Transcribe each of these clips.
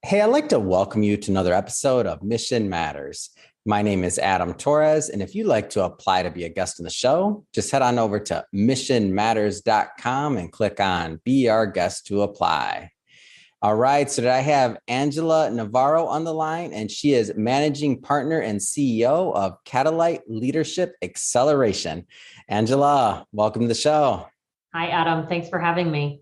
Hey, I'd like to welcome you to another episode of Mission Matters. My name is Adam Torres, and if you'd like to apply to be a guest on the show, just head on over to missionmatters.com and click on Be Our Guest to apply. All right, so I have Angela Navarro on the line, and she is Managing Partner and CEO of Catalyte Leadership Acceleration. Angela, welcome to the show. Hi, Adam. Thanks for having me.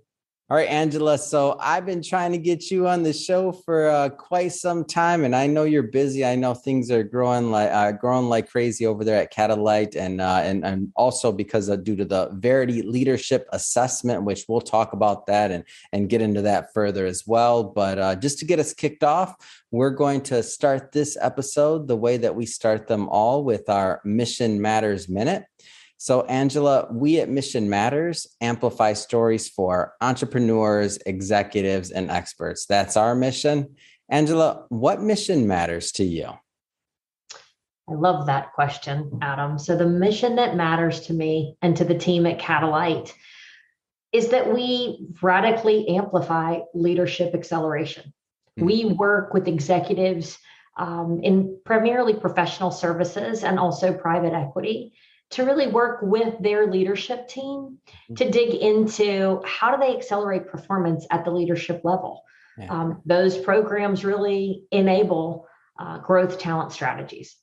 All right, Angela. So I've been trying to get you on the show for quite some time, and I know you're busy. I know things are growing like crazy over there at Catalyte, and also because due to the Verity Leadership Assessment, which we'll talk about that and get into that further as well. But just to get us kicked off, we're going to start this episode the way that we start them all, with our Mission Matters Minute. So, Angela, we at Mission Matters amplify stories for entrepreneurs, executives, and experts. That's our mission. Angela, what mission matters to you? I love that question, Adam. So the mission that matters to me and to the team at Catalyte is that we radically amplify leadership acceleration. Mm-hmm. We work with executives in primarily professional services and also private equity to really work with their leadership team to dig into how do they accelerate performance at the leadership level. Yeah. Those programs really enable growth talent strategies.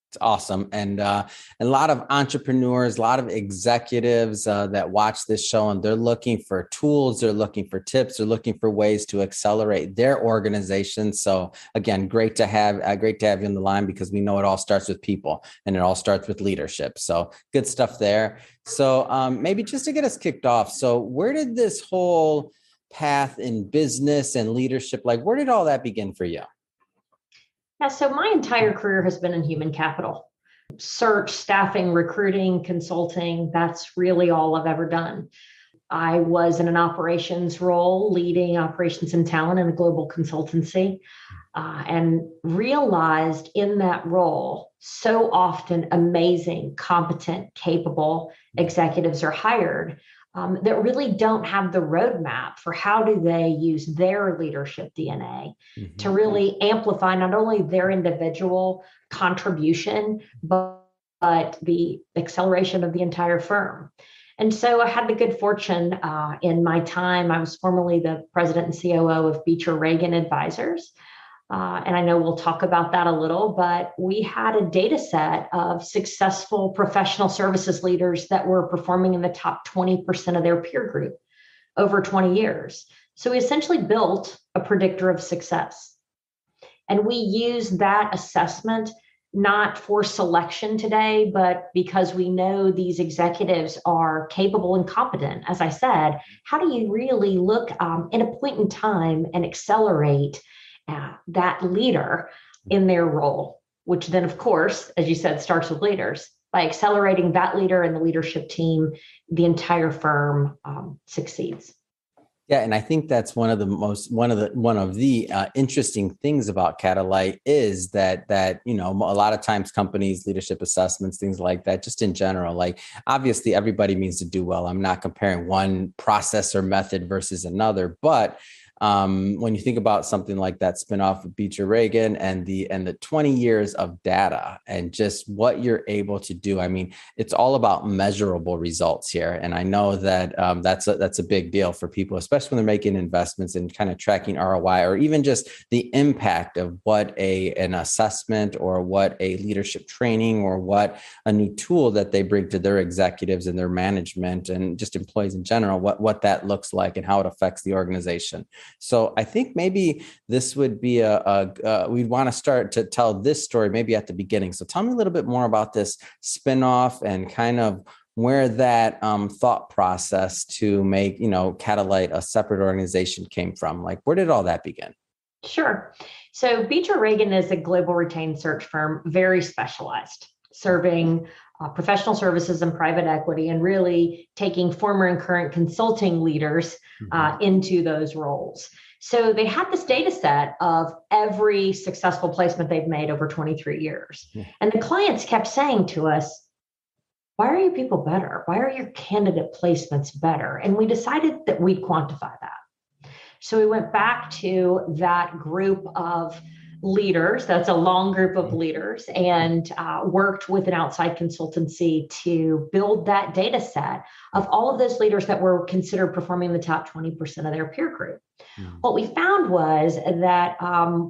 It's awesome. And a lot of entrepreneurs, a lot of executives that watch this show, and they're looking for tools, they're looking for tips, they're looking for ways to accelerate their organization. So again, great to have you on the line, because we know it all starts with people and it all starts with leadership. So good stuff there. So maybe just to get us kicked off. So where did this whole path in business and leadership, where did all that begin for you? Yeah, so my entire career has been in human capital. Search, staffing, recruiting, consulting, that's really all I've ever done. I was in an operations role, leading operations and talent in a global consultancy, and realized in that role, so often amazing, competent, capable executives are hired that really don't have the roadmap for how do they use their leadership DNA to really amplify not only their individual contribution, but the acceleration of the entire firm. And so I had the good fortune in my time, I was formerly the president and COO of Beecher Reagan Advisors. And I know we'll talk about that a little, but we had a data set of successful professional services leaders that were performing in the top 20% of their peer group over 20 years. So we essentially built a predictor of success. And we use that assessment not for selection today, but because we know these executives are capable and competent. As I said, how do you really look in a point in time and accelerate that leader in their role, which then, of course, as you said, starts with leaders. By accelerating that leader and the leadership team, the entire firm succeeds. Yeah, and I think that's one of the interesting things about Catalyte is that a lot of times companies, leadership assessments, things like that, just in general, obviously everybody means to do well. I'm not comparing one process or method versus another, but when you think about something like that spinoff of Beecher Reagan and the 20 years of data and just what you're able to do, I mean, it's all about measurable results here. And I know that that's a big deal for people, especially when they're making investments and kind of tracking ROI, or even just the impact of what an assessment or what a leadership training or what a new tool that they bring to their executives and their management and just employees in general, what that looks like and how it affects the organization. So I think maybe this would be we'd want to start to tell this story maybe at the beginning. So tell me a little bit more about this spinoff and kind of where that thought process to make, Catalyte a separate organization came from. Where did all that begin? Sure. So Beecher Reagan is a global retained search firm, very specialized, serving professional services and private equity, and really taking former and current consulting leaders into those roles. So they had this data set of every successful placement they've made over 23 years. Yeah. And the clients kept saying to us, why are your people better? Why are your candidate placements better? And we decided that we'd quantify that. So we went back to that group of leaders, that's a long group of leaders, and worked with an outside consultancy to build that data set of all of those leaders that were considered performing the top 20% of their peer group. What we found was that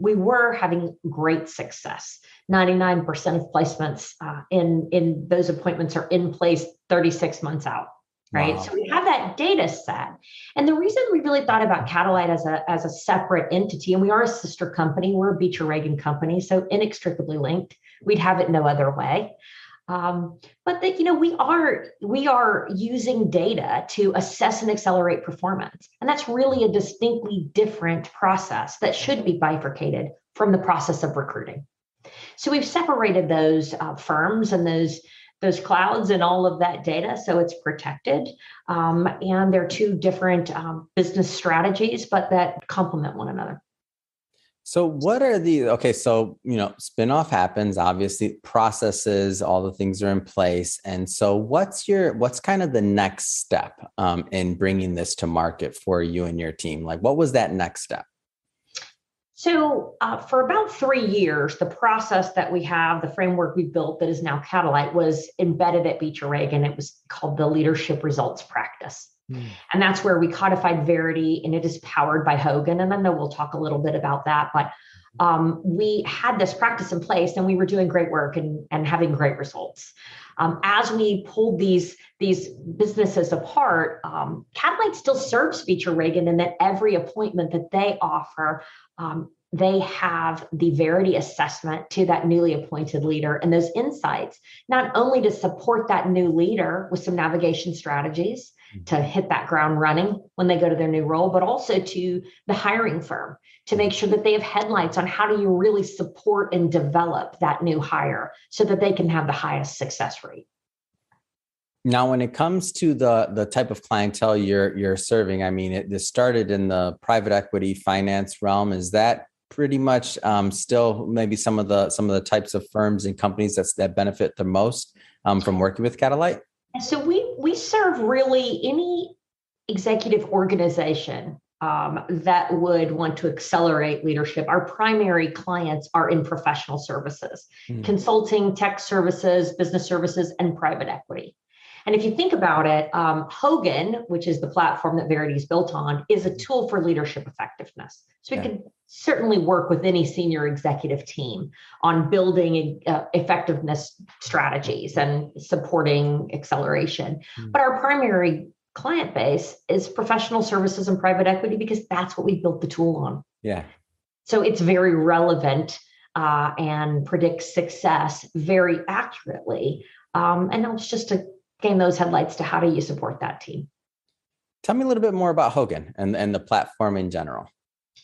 we were having great success. 99% of placements in those appointments are in place 36 months out. Right. Wow. So we have that data set. And the reason we really thought about Catalyte as a separate entity, and we are a sister company, we're a Beecher Reagan Company, so inextricably linked. We'd have it no other way. But that, we are using data to assess and accelerate performance. And that's really a distinctly different process that should be bifurcated from the process of recruiting. So we've separated those firms and those clouds and all of that data, so it's protected. And they're two different business strategies, but that complement one another. So what are so, spinoff happens, obviously processes, all the things are in place. And so what's kind of the next step in bringing this to market for you and your team? Like, what was that next step? So for about 3 years, the process that we have, the framework we built that is now Catalyte, was embedded at Beecher Reagan. It was called the Leadership Results Practice. And that's where we codified Verity, and it is powered by Hogan. And I know we'll talk a little bit about that, but we had this practice in place and we were doing great work and having great results. As we pulled these businesses apart, Catalyte still serves Beecher Reagan in that every appointment that they offer, they have the Verity assessment to that newly appointed leader and those insights, not only to support that new leader with some navigation strategies to hit that ground running when they go to their new role, but also to the hiring firm to make sure that they have headlights on how do you really support and develop that new hire so that they can have the highest success rate. Now, when it comes to the type of clientele you're serving, I mean, this started in the private equity finance realm. Is that pretty much still maybe some of the types of firms and companies that benefit the most from working with Catalyte? So we serve really any executive organization that would want to accelerate leadership. Our primary clients are in professional services, consulting, tech services, business services, and private equity. And if you think about it, Hogan, which is the platform that Verity is built on, is a tool for leadership effectiveness. So we can certainly work with any senior executive team on building effectiveness strategies and supporting acceleration. But our primary client base is professional services and private equity because that's what we built the tool on. Yeah. So it's very relevant and predicts success very accurately. And it's just to gain those headlights to how do you support that team. Tell me a little bit more about Hogan and the platform in general.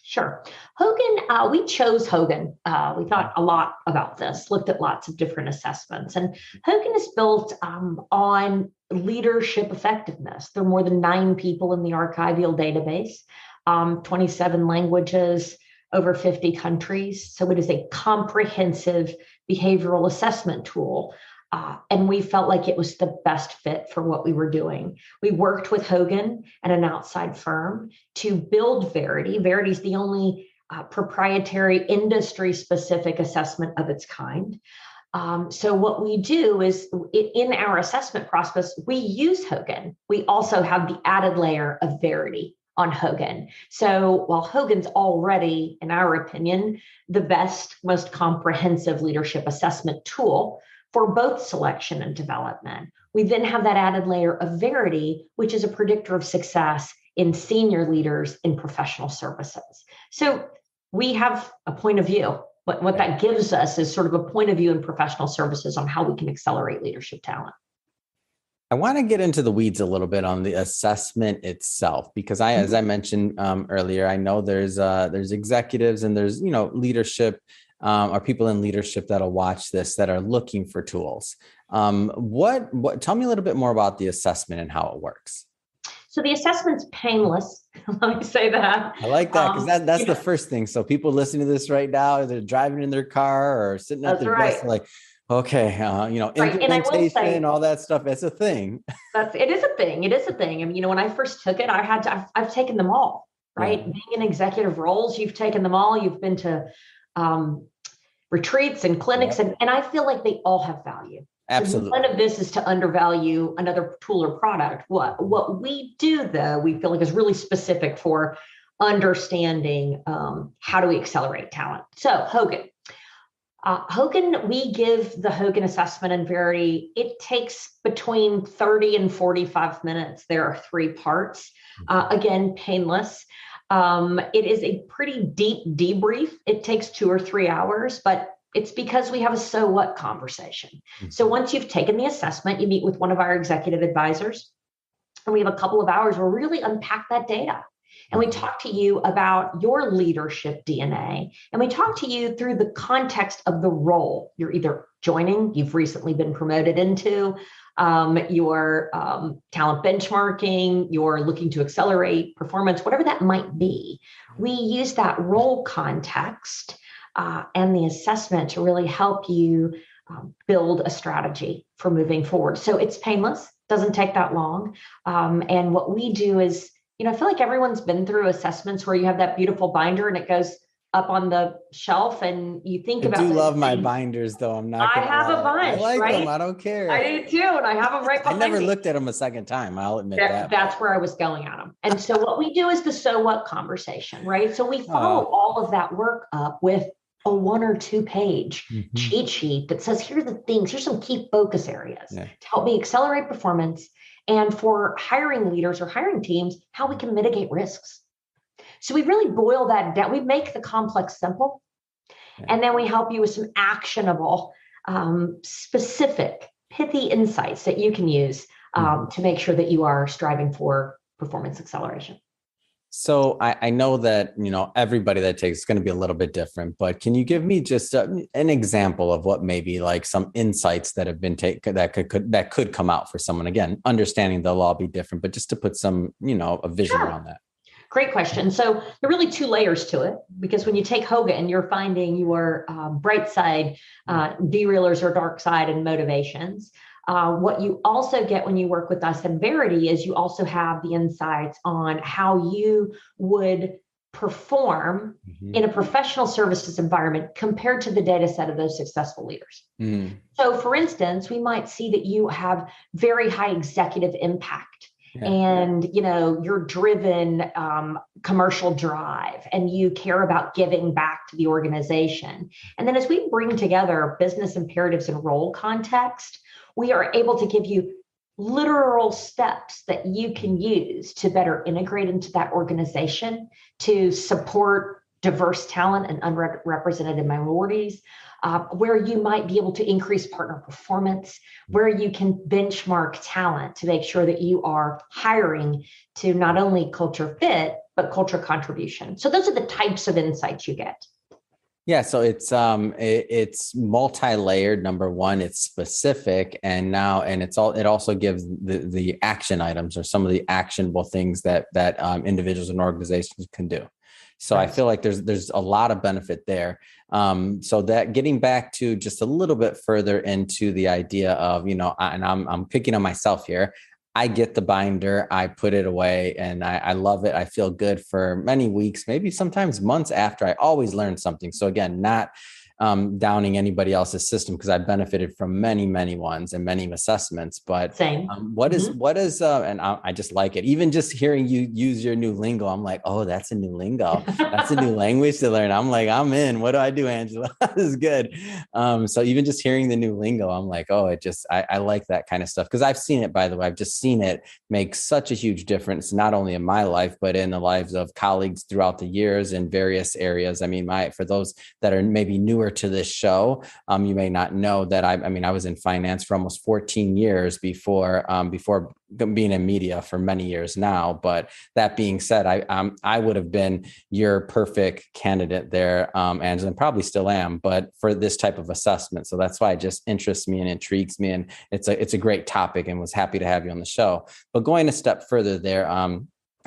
Sure. Hogan, we chose Hogan. We thought a lot about this, looked at lots of different assessments. And Hogan is built on leadership effectiveness. There are more than 9 people in the archival database, 27 languages, over 50 countries. So it is a comprehensive behavioral assessment tool. And we felt like it was the best fit for what we were doing. We worked with Hogan and an outside firm to build Verity. Verity is the only proprietary industry-specific assessment of its kind. So what we do is in our assessment process, we use Hogan. We also have the added layer of Verity on Hogan. So while Hogan's already, in our opinion, the best, most comprehensive leadership assessment tool for both selection and development, we then have that added layer of Verity, which is a predictor of success in senior leaders in professional services. So we have a point of view. What that gives us is sort of a point of view in professional services on how we can accelerate leadership talent. I want to get into the weeds a little bit on the assessment itself, because as I mentioned earlier, I know there's executives and there's, leadership or people in leadership that'll watch this that are looking for tools. Tell me a little bit more about the assessment and how it works. So the assessment's painless. Let me say that. I like that because that's the first thing. So people listening to this right now, they're driving in their car or sitting at their desk, like, okay, implementation and all that stuff. It's a thing. It is a thing. It is a thing. I mean, when I first took it, I've taken them all. right? Yeah. Being in executive roles, you've taken them all. You've been to retreats and clinics, Yep. and I feel like they all have value. So none Absolutely. of this is to undervalue another tool or product. What we do, though, we feel like is really specific for understanding how do we accelerate talent. So Hogan, we give the Hogan assessment in Verity. It takes between 30 and 45 minutes. There are 3 parts. Again, painless. It is a pretty deep debrief. It takes 2 or 3 hours, but it's because we have a so what conversation. So once you've taken the assessment, you meet with one of our executive advisors, and we have a couple of hours where we really unpack that data. And we talk to you about your leadership DNA. And we talk to you through the context of the role you're either joining, you've recently been promoted into, your talent benchmarking, you're looking to accelerate performance, whatever that might be. We use that role context and the assessment to really help you build a strategy for moving forward. So it's painless, doesn't take that long. And what we do is, I feel like everyone's been through assessments where you have that beautiful binder and it goes up on the shelf and you think I about do those love my things. binders, though. I'm not I gonna have a lie. I bunch, like them. right? I don't care. I do too, and I have them right I behind never me. looked at them a second time. I'll admit that. That's where I was going at them. And so what we do is the so what conversation, right? So we follow all of that work up with a 1 or 2 page cheat sheet that says, here are the things, here's some key focus areas to help me accelerate performance. And for hiring leaders or hiring teams, how we can mitigate risks. So we really boil that down. We make the complex simple. And then we help you with some actionable, specific, pithy insights that you can use to make sure that you are striving for performance acceleration. So I know that, everybody that takes is going to be a little bit different, but can you give me just an example of what maybe like some insights that have been taken that could come out for someone? Again, understanding they'll all be different, but just to put some, a vision around that. Great question. So there are really 2 layers to it, because when you take Hogan, you're finding your bright side, derailers or dark side and motivations. What you also get when you work with us in Verity is you also have the insights on how you would perform in a professional services environment compared to the data set of those successful leaders. So for instance, we might see that you have very high executive impact. And, you're driven commercial drive and you care about giving back to the organization. And then as we bring together business imperatives and role context, we are able to give you literal steps that you can use to better integrate into that organization, to support diverse talent and unrepresented minorities, where you might be able to increase partner performance, where you can benchmark talent to make sure that you are hiring to not only culture fit, but culture contribution. So those are the types of insights you get. Yeah, so it's multi-layered. Number one, it's specific, and it also gives the action items or some of the actionable things that individuals and organizations can do. So I feel like there's a lot of benefit there. So that getting back to just a little bit further into the idea of, and I'm picking on myself here. I get the binder, I put it away, and I love it. I feel good for many weeks, maybe sometimes months after. I always learn something. So again, not downing anybody else's system, because I benefited from many, many ones and many assessments. But same. What is, and I just like it. Even just hearing you use your new lingo, I'm like, oh, that's a new lingo. That's a new language to learn. I'm like, I'm in. What do I do, Angela? This is good. So even just hearing the new lingo, I'm like, oh, I like that kind of stuff, because I've seen it, by the way. I've just seen it make such a huge difference, not only in my life, but in the lives of colleagues throughout the years in various areas. I mean, for those that are maybe newer to this show, you may not know that I was in finance for almost 14 years before being in media for many years now. But that being said, I would have been your perfect candidate there, Angela, and probably still am, but for this type of assessment. So that's why it just interests me and intrigues me, and it's a great topic, and was happy to have you on the show. But going a step further there,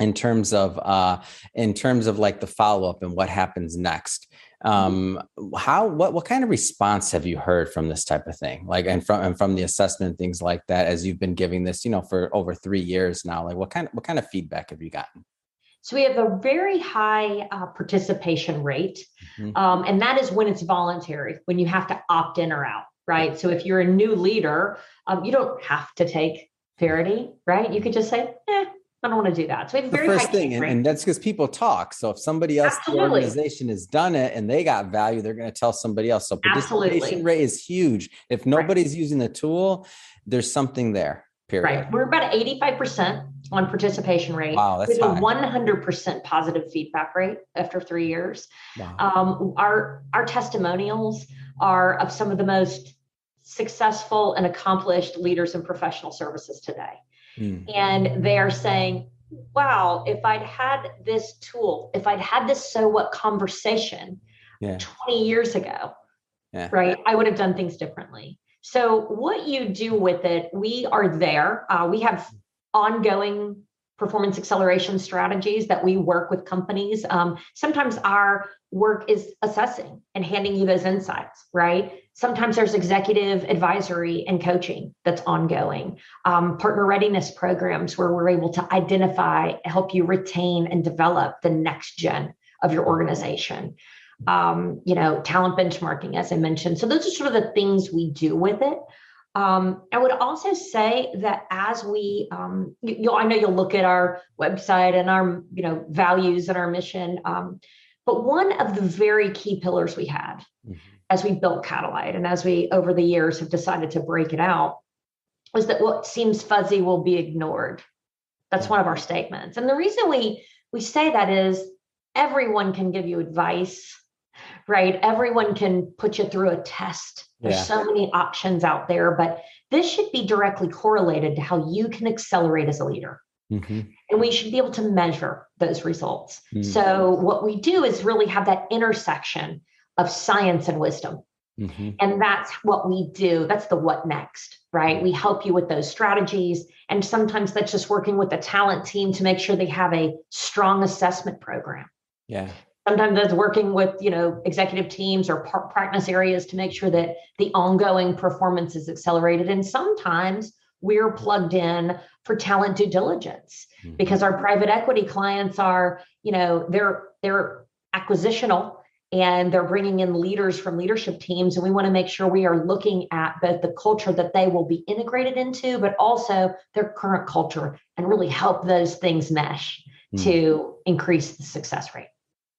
in terms of like the follow-up and what happens next, what kind of response have you heard from this type of thing, like, and from the assessment and things like that, as you've been giving this, for over 3 years now? Like, what kind of feedback have you gotten? So we have a very high participation rate. Mhm. And that is when it's voluntary, when you have to opt in or out, right? So if you're a new leader, you don't have to take Parity, right? You could just say, I don't want to do that. So we have The very high first thing, rate. and that's because people talk. So if somebody else in the Absolutely. organization has done it and they got value, they're going to tell somebody else. So participation Absolutely. rate is huge. If nobody's using the tool, there's something there, period. Right. We're about 85% on participation rate. Wow, that's with a high. 100% positive feedback rate after 3 years. Wow. Our testimonials are of some of the most successful and accomplished leaders in professional services today. And they are saying, wow, if I'd had this tool, if I'd had this so what conversation 20 years ago, right, I would have done things differently. So what you do with it, we are there. We have ongoing performance acceleration strategies that we work with companies. Sometimes our work is assessing and handing you those insights, right? Sometimes there's executive advisory and coaching that's ongoing. Partner readiness programs where we're able to identify, help you retain and develop the next gen of your organization. Talent benchmarking, as I mentioned. So those are sort of the things we do with it. I would also say that as we, I know you'll look at our website and our, values and our mission. But one of the very key pillars we had as we built Catalyte and as we, over the years, have decided to break it out was that what seems fuzzy will be ignored. That's one of our statements. And the reason we say that is everyone can give you advice, right? Everyone can put you through a test. There's so many options out there, but this should be directly correlated to how you can accelerate as a leader. And we should be able to measure those results. So what we do is really have that intersection of science and wisdom. And that's what we do. That's the what next, right? We help you with those strategies. And sometimes that's just working with the talent team to make sure they have a strong assessment program. Sometimes that's working with, executive teams or practice areas to make sure that the ongoing performance is accelerated. And sometimes we're plugged in for talent due diligence because our private equity clients are, they're acquisitional and they're bringing in leaders from leadership teams. And we want to make sure we are looking at both the culture that they will be integrated into, but also their current culture and really help those things mesh to increase the success rate.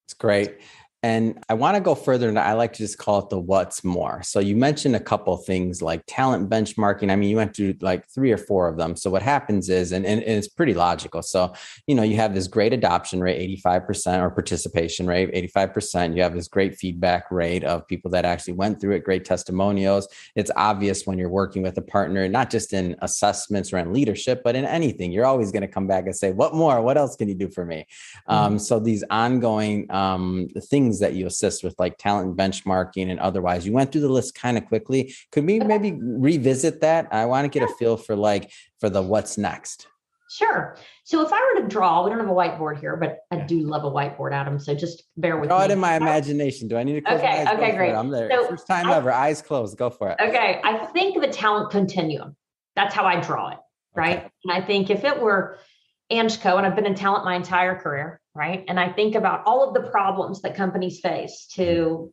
It's great. And I want to go further, and I like to just call it the what's more. So you mentioned a couple of things like talent benchmarking. I mean, you went through like 3 or 4 of them. So what happens is, and it's pretty logical. So, you have this great adoption rate, 85%, or participation rate, 85%. You have this great feedback rate of people that actually went through it, great testimonials. It's obvious when you're working with a partner, not just in assessments or in leadership, but in anything, you're always going to come back and say, what more? What else can you do for me? So these ongoing things that you assist with, like talent benchmarking and otherwise, you went through the list kind of quickly. Could we maybe revisit that? I want to get a feel for the what's next. Sure. So if I were to draw, we don't have a whiteboard here, but I do love a whiteboard, Adam. So just bear with me. Draw it in my imagination. Do I need to close my eyes? Okay, great. I'm there. So first time ever, eyes closed. Go for it. Okay. I think of a talent continuum. That's how I draw it, right? Okay. And I think if it were AMSCO, and I've been in talent my entire career, right? And I think about all of the problems that companies face to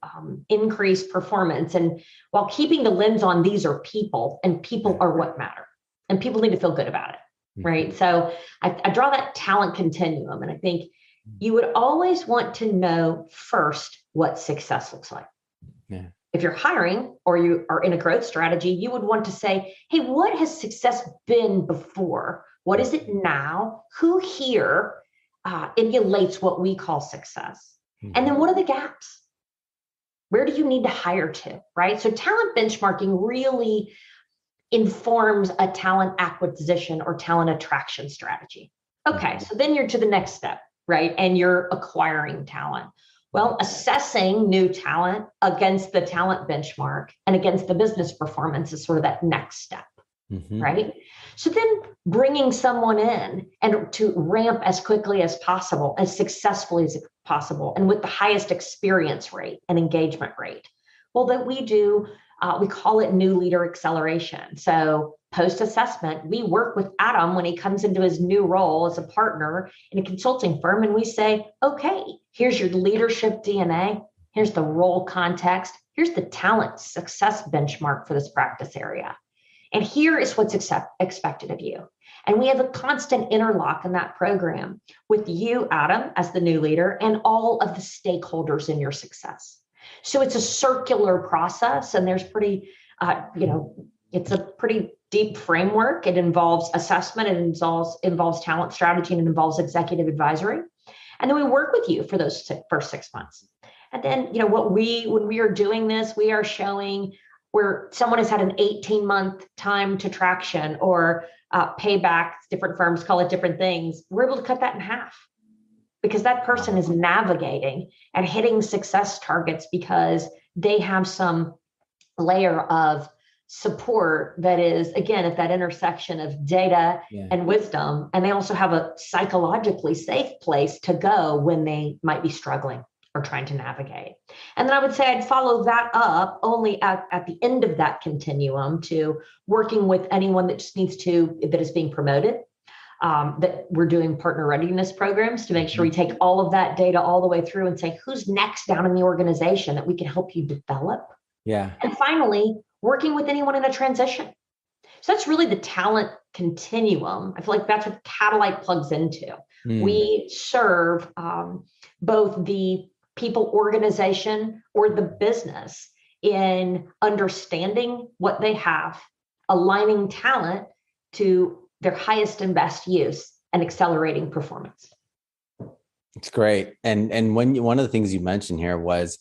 increase performance. And while keeping the lens on, these are people, and people are what matter. And people need to feel good about it, right? So I draw that talent continuum. And I think you would always want to know first what success looks like. If you're hiring or you are in a growth strategy, you would want to say, hey, what has success been before? What is it now? Who here emulates what we call success? And then what are the gaps? Where do you need to hire to, right? So talent benchmarking really informs a talent acquisition or talent attraction strategy. Okay, so then you're to the next step, right? And you're acquiring talent. Well, assessing new talent against the talent benchmark and against the business performance is sort of that next step. Right? So then bringing someone in and to ramp as quickly as possible, as successfully as possible, and with the highest experience rate and engagement rate. Well, that we do We call it new leader acceleration. So post-assessment, we work with Adam when he comes into his new role as a partner in a consulting firm, and we say, okay, here's your leadership DNA. Here's the role context. Here's the talent success benchmark for this practice area. And here is what's expected of you. And we have a constant interlock in that program with you, Adam, as the new leader, and all of the stakeholders in your success. So it's a circular process, and there's it's a pretty deep framework. It involves assessment, it involves talent strategy, and it involves executive advisory. And then we work with you for those first 6 months. And then, when we are doing this, we are showing where someone has had an 18-month time to traction or payback. Different firms call it different things. We're able to cut that in half because that person is navigating and hitting success targets because they have some layer of support that is, again, at that intersection of data and wisdom. And they also have a psychologically safe place to go when they might be struggling or trying to navigate. And then I would say I'd follow that up only at the end of that continuum to working with anyone that just that is being promoted, that we're doing partner readiness programs to make sure we take all of that data all the way through and say, who's next down in the organization that we can help you develop? Yeah. And finally, working with anyone in a transition. So that's really the talent continuum. I feel like that's what Catalyte plugs into. We serve both the people organization or the business in understanding what they have, aligning talent to their highest and best use, and accelerating performance. It's great. And one of the things you mentioned here was,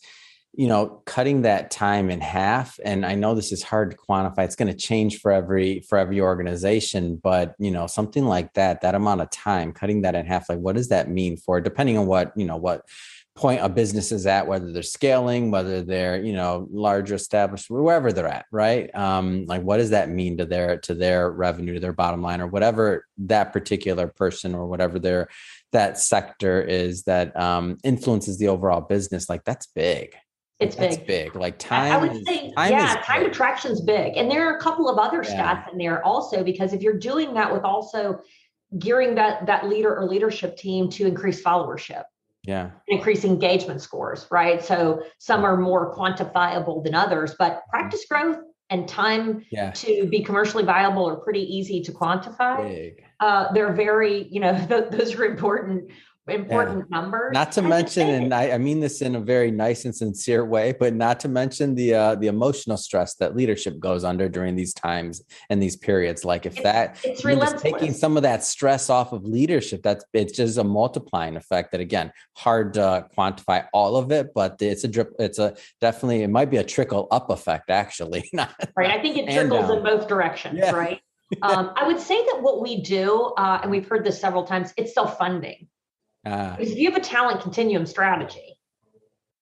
cutting that time in half. And I know this is hard to quantify. It's going to change for every organization, but something like that amount of time, cutting that in half, like what does that mean for, depending on what point a business is at, whether they're scaling, whether they're, larger established, wherever they're at, right? Like what does that mean to their revenue, to their bottom line, or whatever that particular person or whatever that sector is that influences the overall business. Like that's big. It's big. Like time. I would say, time attraction is big. And there are a couple of other stats in there also, because if you're doing that with also gearing that leader or leadership team to increase followership, increase engagement scores, right? So some are more quantifiable than others, but practice growth and time to be commercially viable are pretty easy to quantify. They're very, those are important numbers. Not to mention, and I mean this in a very nice and sincere way, but not to mention the emotional stress that leadership goes under during these times and these periods. Like if it's just taking some of that stress off of leadership, it's just a multiplying effect that, again, hard to quantify all of it, but definitely, it might be a trickle up effect, actually. Right. I think it trickles in both directions, right? I would say that what we do, and we've heard this several times, it's self-funding. Because if you have a talent continuum strategy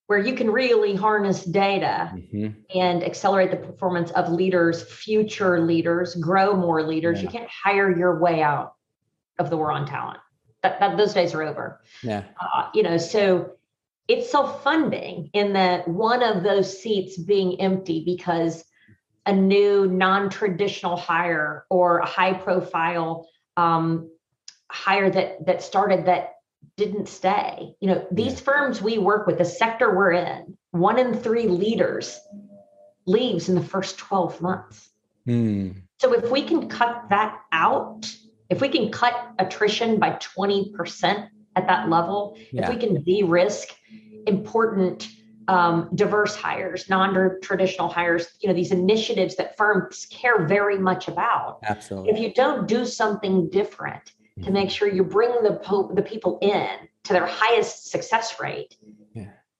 where you can really harness data and accelerate the performance of leaders, future leaders, grow more leaders, you can't hire your way out of the war on talent. Those days are over. So it's self-funding in that one of those seats being empty because a new non-traditional hire or a high-profile hire that started that didn't stay. These firms we work with, the sector we're in, 1 in 3 leaders leaves in the first 12 months. So if we can cut that out, if we can cut attrition by 20% at that level, if we can de-risk important diverse hires, non-traditional hires, these initiatives that firms care very much about. Absolutely. If you don't do something different to make sure you bring the people in to their highest success rate,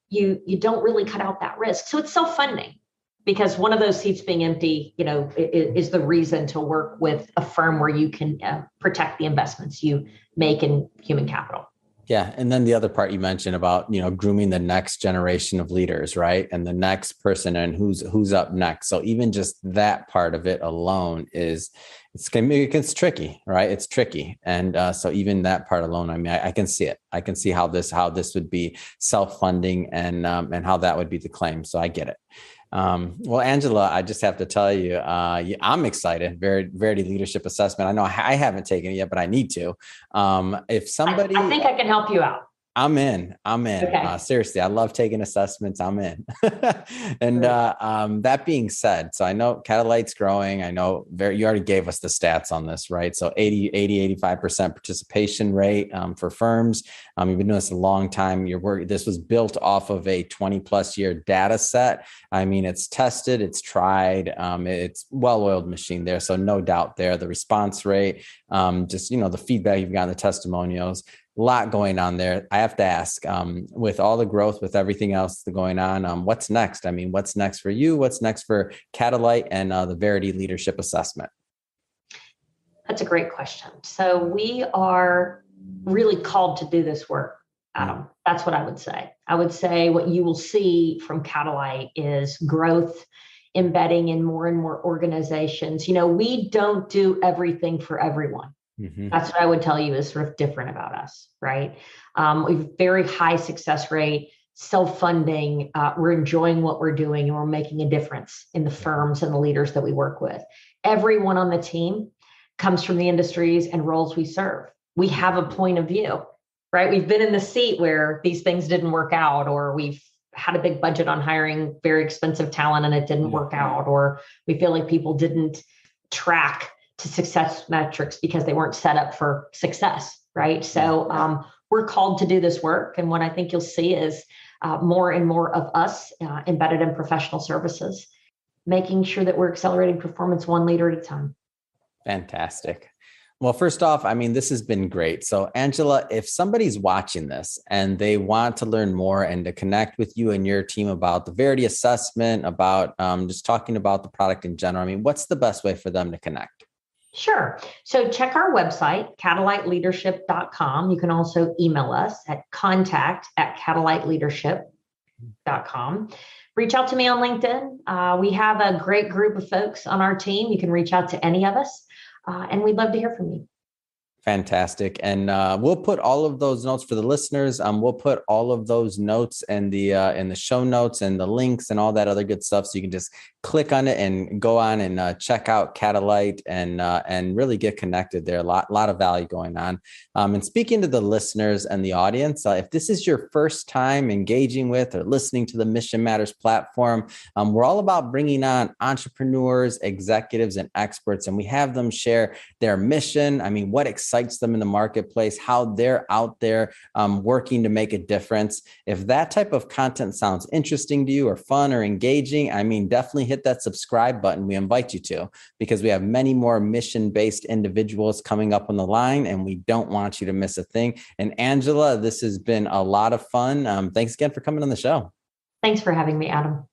you don't really cut out that risk. So it's self-funding, because one of those seats being empty, is the reason to work with a firm where you can protect the investments you make in human capital. Yeah. And then the other part you mentioned about, grooming the next generation of leaders, right? And the next person and who's up next. So even just that part of it alone it's It's tricky, right? It's tricky. And so even that part alone, I mean, I can see it. I can see how this would be self-funding and how that would be the claim. So I get it. Well, Angela, I just have to tell you, I'm excited. Verity Leadership Assessment. I know I haven't taken it yet, but I need to. If somebody, I think I can help you out. I'm in. Okay. Seriously, I love taking assessments. I'm in. And that being said, so I know Catalyte's growing. I know you already gave us the stats on this, right? So 85% participation rate for firms. You've been doing this a long time. This was built off of a 20 plus year data set. I mean, it's tested, it's tried, it's well-oiled machine there. So no doubt there, the response rate, just, the feedback you've gotten, the testimonials, a lot going on there. I have to ask, with all the growth, with everything else going on, what's next? I mean, what's next for you? What's next for Catalyte and the Verity Leadership Assessment? That's a great question. So we are really called to do this work, Adam. That's what I would say. I would say what you will see from Catalyte is growth, embedding in more and more organizations. We don't do everything for everyone. Mm-hmm. That's what I would tell you is sort of different about us, right? We've very high success rate, self-funding. We're enjoying what we're doing, and we're making a difference in the firms and the leaders that we work with. Everyone on the team comes from the industries and roles we serve. We have a point of view, right? We've been in the seat where these things didn't work out, or we've had a big budget on hiring very expensive talent and it didn't work out, or we feel like people didn't track to success metrics because they weren't set up for success, right? So we're called to do this work. And what I think you'll see is more and more of us embedded in professional services, making sure that we're accelerating performance one leader at a time. Fantastic. Well, first off, I mean, this has been great. So Angela, if somebody's watching this and they want to learn more and to connect with you and your team about the Verity assessment, about just talking about the product in general, I mean, what's the best way for them to connect? Sure. So check our website, catalyteleadership.com. You can also email us at contact@catalyteleadership.com. Reach out to me on LinkedIn. We have a great group of folks on our team. You can reach out to any of us, and we'd love to hear from you. Fantastic. And we'll put all of those notes for the listeners. We'll put all of those notes in the show notes and the links and all that other good stuff. So you can just click on it and go on and check out Catalyte and really get connected there. A lot of value going on. And speaking to the listeners and the audience, if this is your first time engaging with or listening to the Mission Matters platform, we're all about bringing on entrepreneurs, executives, and experts, and we have them share their mission. I mean, what excites them in the marketplace, how they're out there working to make a difference. If that type of content sounds interesting to you or fun or engaging, I mean, definitely hit that subscribe button. We invite you to, because we have many more mission-based individuals coming up on the line, and we don't want you to miss a thing. And Angela, this has been a lot of fun. Thanks again for coming on the show. Thanks for having me, Adam.